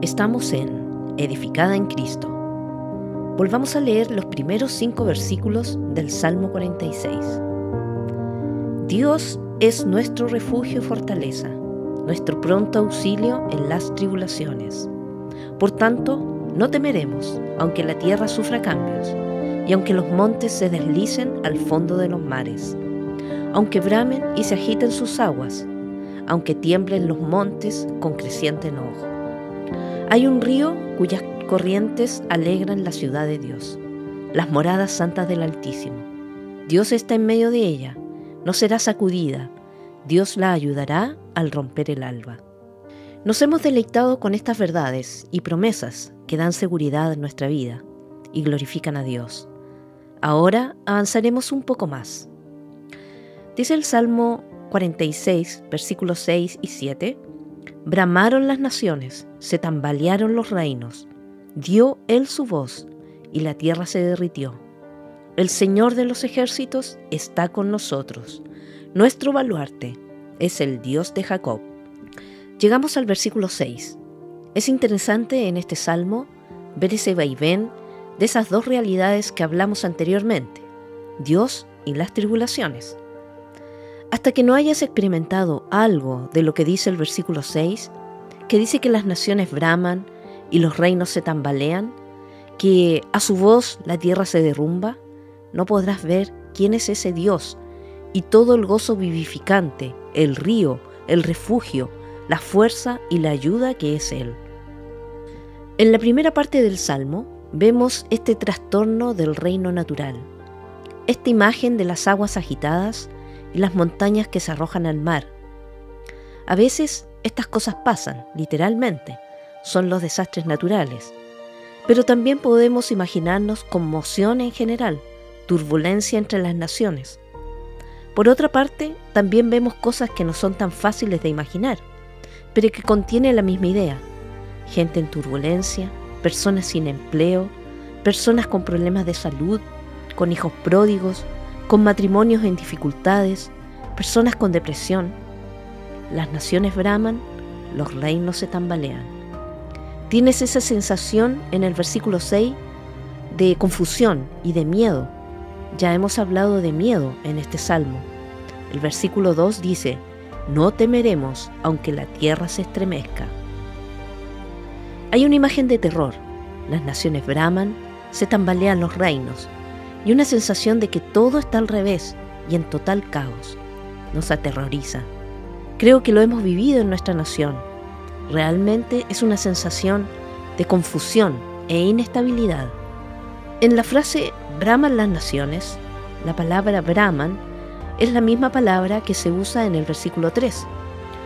Estamos en Edificada en Cristo. Volvamos a leer los primeros 5 versículos del Salmo 46. Dios es nuestro refugio y fortaleza, nuestro pronto auxilio en las tribulaciones. Por tanto, no temeremos, aunque la tierra sufra cambios, y aunque los montes se deslicen al fondo de los mares, aunque bramen y se agiten sus aguas, aunque tiemblen los montes con creciente enojo. Hay un río cuyas corrientes alegran la ciudad de Dios, las moradas santas del Altísimo. Dios está en medio de ella, no será sacudida. Dios la ayudará al romper el alba. Nos hemos deleitado con estas verdades y promesas que dan seguridad en nuestra vida y glorifican a Dios. Ahora avanzaremos un poco más. Dice el Salmo 46, versículos 6 y 7, «Bramaron las naciones, se tambalearon los reinos, dio Él su voz, y la tierra se derritió. El Señor de los ejércitos está con nosotros, nuestro baluarte es el Dios de Jacob». Llegamos al versículo 6. Es interesante en este salmo ver ese vaivén de esas dos realidades que hablamos anteriormente, Dios y las tribulaciones. Hasta que no hayas experimentado algo de lo que dice el versículo 6, que dice que las naciones braman y los reinos se tambalean, que a su voz la tierra se derrumba, no podrás ver quién es ese Dios y todo el gozo vivificante, el río, el refugio, la fuerza y la ayuda que es Él. En la primera parte del Salmo vemos este trastorno del reino natural, esta imagen de las aguas agitadas y las montañas que se arrojan al mar. A veces estas cosas pasan, literalmente, son los desastres naturales, pero también podemos imaginarnos conmoción en general, turbulencia entre las naciones. Por otra parte, también vemos cosas que no son tan fáciles de imaginar, pero que contienen la misma idea. Gente en turbulencia, personas sin empleo, personas con problemas de salud, con hijos pródigos, con matrimonios en dificultades, personas con depresión. Las naciones braman, los reinos se tambalean. Tienes esa sensación en el versículo 6 de confusión y de miedo. Ya hemos hablado de miedo en este salmo. El versículo 2 dice, «No temeremos aunque la tierra se estremezca». Hay una imagen de terror. Las naciones braman, se tambalean los reinos, y una sensación de que todo está al revés y en total caos. Nos aterroriza. Creo que lo hemos vivido en nuestra nación. Realmente es una sensación de confusión e inestabilidad. En la frase «braman las naciones», la palabra «braman» es la misma palabra que se usa en el versículo 3,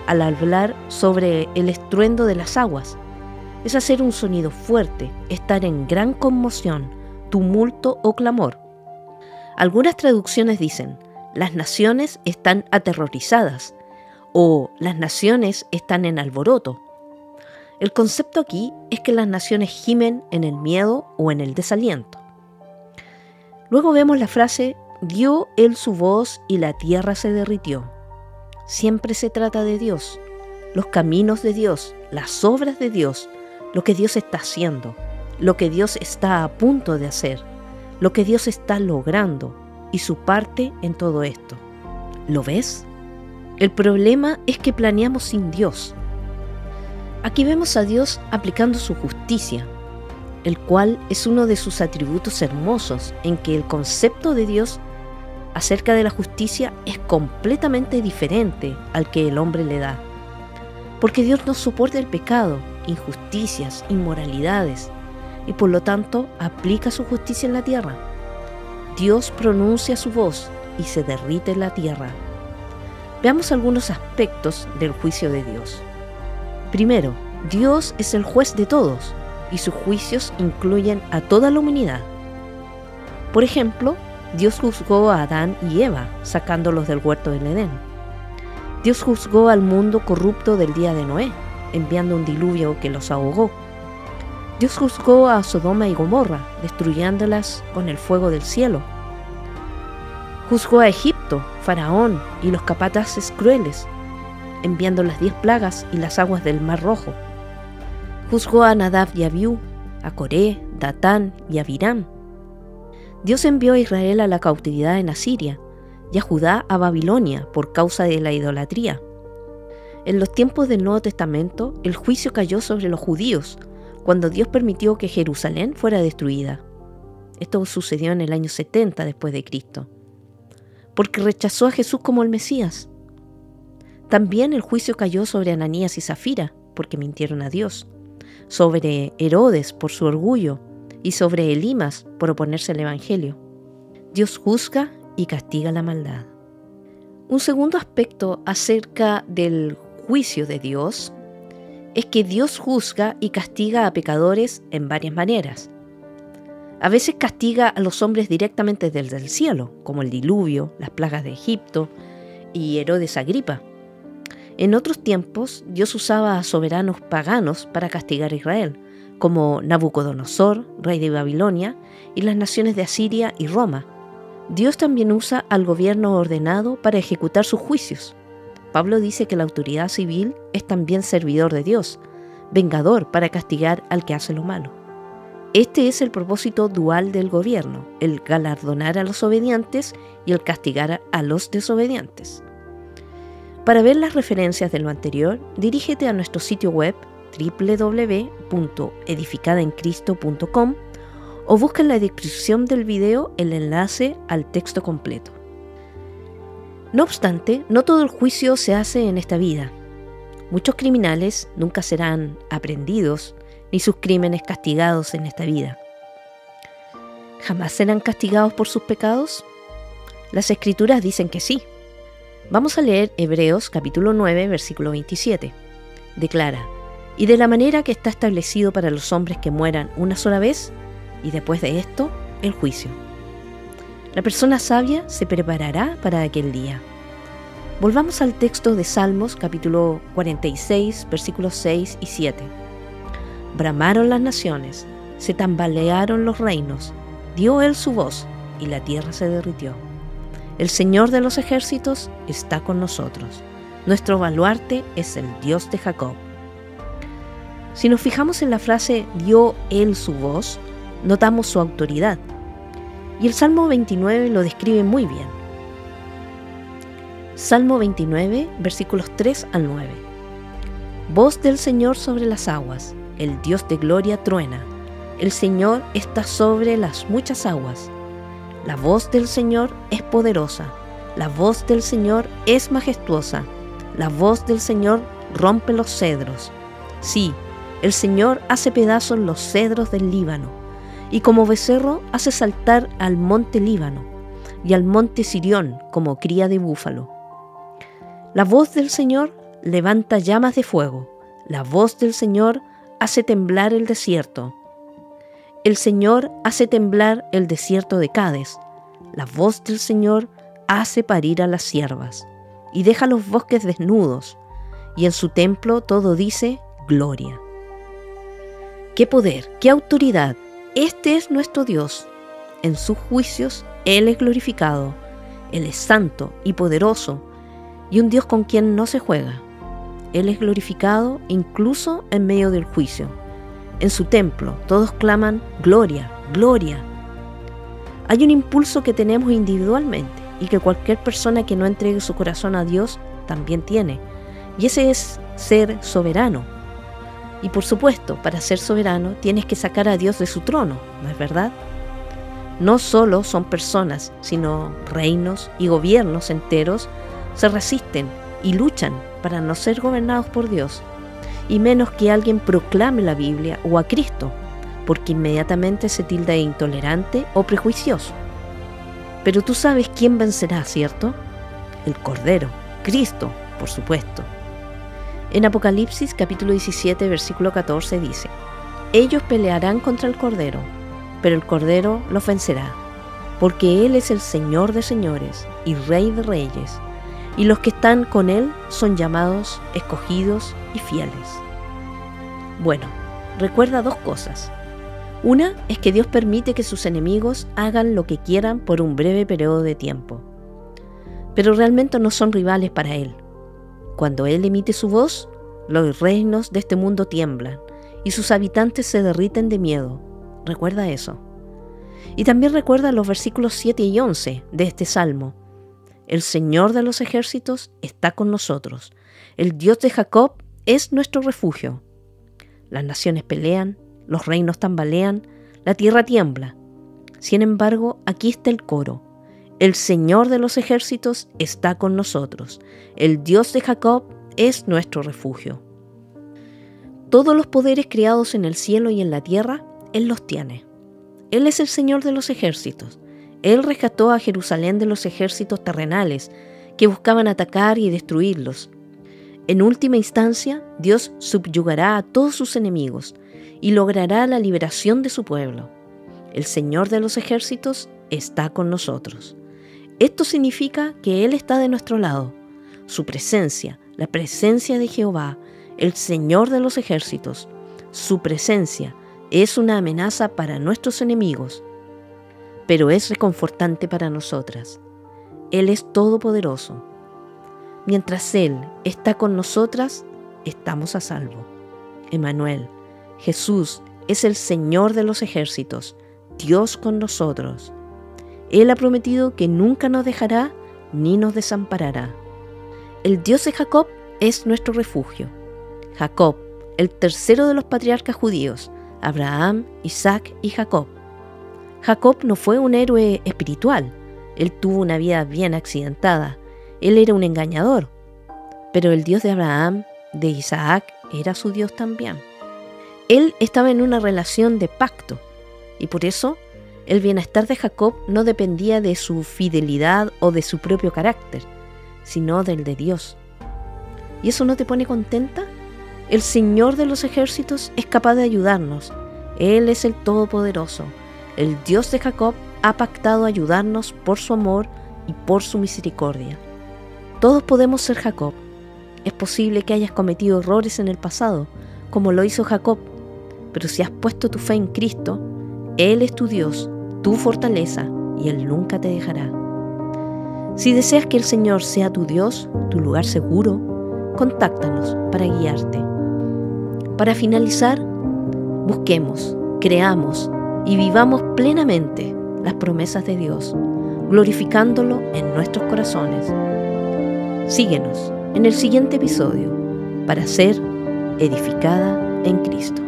al hablar sobre el estruendo de las aguas. Es hacer un sonido fuerte, estar en gran conmoción, tumulto o clamor. Algunas traducciones dicen, las naciones están aterrorizadas o las naciones están en alboroto. El concepto aquí es que las naciones gimen en el miedo o en el desaliento. Luego vemos la frase, dio Él su voz y la tierra se derritió. Siempre se trata de Dios, los caminos de Dios, las obras de Dios, lo que Dios está haciendo, lo que Dios está a punto de hacer, lo que Dios está logrando y su parte en todo esto. ¿Lo ves? El problema es que planeamos sin Dios. Aquí vemos a Dios aplicando su justicia, el cual es uno de sus atributos hermosos en que el concepto de Dios acerca de la justicia es completamente diferente al que el hombre le da. Porque Dios no soporta el pecado, injusticias, inmoralidades, y por lo tanto aplica su justicia en la tierra. Dios pronuncia su voz y se derrite la tierra. Veamos algunos aspectos del juicio de Dios. Primero, Dios es el juez de todos y sus juicios incluyen a toda la humanidad. Por ejemplo, Dios juzgó a Adán y Eva, sacándolos del huerto del Edén. Dios juzgó al mundo corrupto del día de Noé, enviando un diluvio que los ahogó. Dios juzgó a Sodoma y Gomorra, destruyéndolas con el fuego del cielo. Juzgó a Egipto, Faraón y los capataces crueles, enviando las 10 plagas y las aguas del Mar Rojo. Juzgó a Nadab y Abiú, a Coré, Datán y Abiram. Dios envió a Israel a la cautividad en Asiria y a Judá a Babilonia por causa de la idolatría. En los tiempos del Nuevo Testamento, el juicio cayó sobre los judíos cuando Dios permitió que Jerusalén fuera destruida. Esto sucedió en el año 70 después de Cristo, porque rechazó a Jesús como el Mesías. También el juicio cayó sobre Ananías y Zafira, porque mintieron a Dios, sobre Herodes por su orgullo y sobre Elimas por oponerse al Evangelio. Dios juzga y castiga la maldad. Un segundo aspecto acerca del juicio de Dios es que Dios juzga y castiga a pecadores en varias maneras. A veces castiga a los hombres directamente desde el cielo, como el diluvio, las plagas de Egipto y Herodes Agripa. En otros tiempos, Dios usaba a soberanos paganos para castigar a Israel, como Nabucodonosor, rey de Babilonia, y las naciones de Asiria y Roma. Dios también usa al gobierno ordenado para ejecutar sus juicios. Pablo dice que la autoridad civil es también servidor de Dios, vengador para castigar al que hace lo malo. Este es el propósito dual del gobierno, el galardonar a los obedientes y el castigar a los desobedientes. Para ver las referencias de lo anterior, dirígete a nuestro sitio web www.edificadaencristo.com o busca en la descripción del video el enlace al texto completo. No obstante, no todo el juicio se hace en esta vida. Muchos criminales nunca serán aprehendidos ni sus crímenes castigados en esta vida. ¿Jamás serán castigados por sus pecados? Las Escrituras dicen que sí. Vamos a leer Hebreos capítulo 9, versículo 27. Declara: y de la manera que está establecido para los hombres que mueran una sola vez, y después de esto, el juicio. La persona sabia se preparará para aquel día. Volvamos al texto de Salmos capítulo 46, versículos 6 y 7. Bramaron las naciones, se tambalearon los reinos, dio él su voz, y la tierra se derritió. El Señor de los ejércitos está con nosotros. Nuestro baluarte es el Dios de Jacob. Si nos fijamos en la frase dio él su voz, notamos su autoridad. Y el Salmo 29 lo describe muy bien. Salmo 29, versículos 3 al 9. Voz del Señor sobre las aguas, el Dios de gloria truena. El Señor está sobre las muchas aguas. La voz del Señor es poderosa, la voz del Señor es majestuosa, la voz del Señor rompe los cedros. Sí, el Señor hace pedazos los cedros del Líbano, y como becerro hace saltar al monte Líbano, y al monte Sirión como cría de búfalo. La voz del Señor levanta llamas de fuego, la voz del Señor hace temblar el desierto. El Señor hace temblar el desierto de Cades. La voz del Señor hace parir a las ciervas y deja los bosques desnudos, y en su templo todo dice gloria. ¡Qué poder, qué autoridad! Este es nuestro Dios. En sus juicios Él es glorificado. Él es santo y poderoso, y un Dios con quien no se juega. Él es glorificado incluso en medio del juicio. En su templo todos claman gloria, gloria. Hay un impulso que tenemos individualmente y que cualquier persona que no entregue su corazón a Dios también tiene, y ese es ser soberano. Y por supuesto, para ser soberano tienes que sacar a Dios de su trono, ¿no es verdad? No solo son personas, sino reinos y gobiernos enteros se resisten y luchan para no ser gobernados por Dios, y menos que alguien proclame la Biblia o a Cristo, porque inmediatamente se tilda de intolerante o prejuicioso. Pero tú sabes quién vencerá, ¿cierto? El Cordero, Cristo, por supuesto. En Apocalipsis capítulo 17, versículo 14 dice: ellos pelearán contra el Cordero, pero el Cordero los vencerá, porque Él es el Señor de señores y Rey de reyes, y los que están con Él son llamados, escogidos y fieles. Bueno, recuerda dos cosas. Una es que Dios permite que sus enemigos hagan lo que quieran por un breve periodo de tiempo, pero realmente no son rivales para Él. Cuando Él emite su voz, los reinos de este mundo tiemblan y sus habitantes se derriten de miedo. Recuerda eso. Y también recuerda los versículos 7 y 11 de este salmo. El Señor de los ejércitos está con nosotros. El Dios de Jacob es nuestro refugio. Las naciones pelean, los reinos tambalean, la tierra tiembla. Sin embargo, aquí está el coro. El Señor de los ejércitos está con nosotros. El Dios de Jacob es nuestro refugio. Todos los poderes creados en el cielo y en la tierra, Él los tiene. Él es el Señor de los ejércitos. Él rescató a Jerusalén de los ejércitos terrenales que buscaban atacar y destruirlos. En última instancia, Dios subyugará a todos sus enemigos y logrará la liberación de su pueblo. El Señor de los ejércitos está con nosotros. Esto significa que Él está de nuestro lado. Su presencia, la presencia de Jehová, el Señor de los ejércitos, su presencia es una amenaza para nuestros enemigos, pero es reconfortante para nosotras. Él es todopoderoso. Mientras Él está con nosotras, estamos a salvo. Emmanuel, Jesús es el Señor de los ejércitos, Dios con nosotros. Él ha prometido que nunca nos dejará ni nos desamparará. El Dios de Jacob es nuestro refugio. Jacob, el tercero de los patriarcas judíos, Abraham, Isaac y Jacob. Jacob no fue un héroe espiritual. Él tuvo una vida bien accidentada. Él era un engañador. Pero el Dios de Abraham, de Isaac, era su Dios también. Él estaba en una relación de pacto, y por eso el bienestar de Jacob no dependía de su fidelidad o de su propio carácter, sino del de Dios. ¿Y eso no te pone contenta? El Señor de los ejércitos es capaz de ayudarnos. Él es el Todopoderoso. El Dios de Jacob ha pactado ayudarnos por su amor y por su misericordia. Todos podemos ser Jacob. Es posible que hayas cometido errores en el pasado, como lo hizo Jacob, pero si has puesto tu fe en Cristo, Él es tu Dios, tu fortaleza, y Él nunca te dejará. Si deseas que el Señor sea tu Dios, tu lugar seguro, contáctanos para guiarte. Para finalizar, busquemos, creamos y vivamos plenamente las promesas de Dios, glorificándolo en nuestros corazones. Síguenos en el siguiente episodio para ser edificada en Cristo.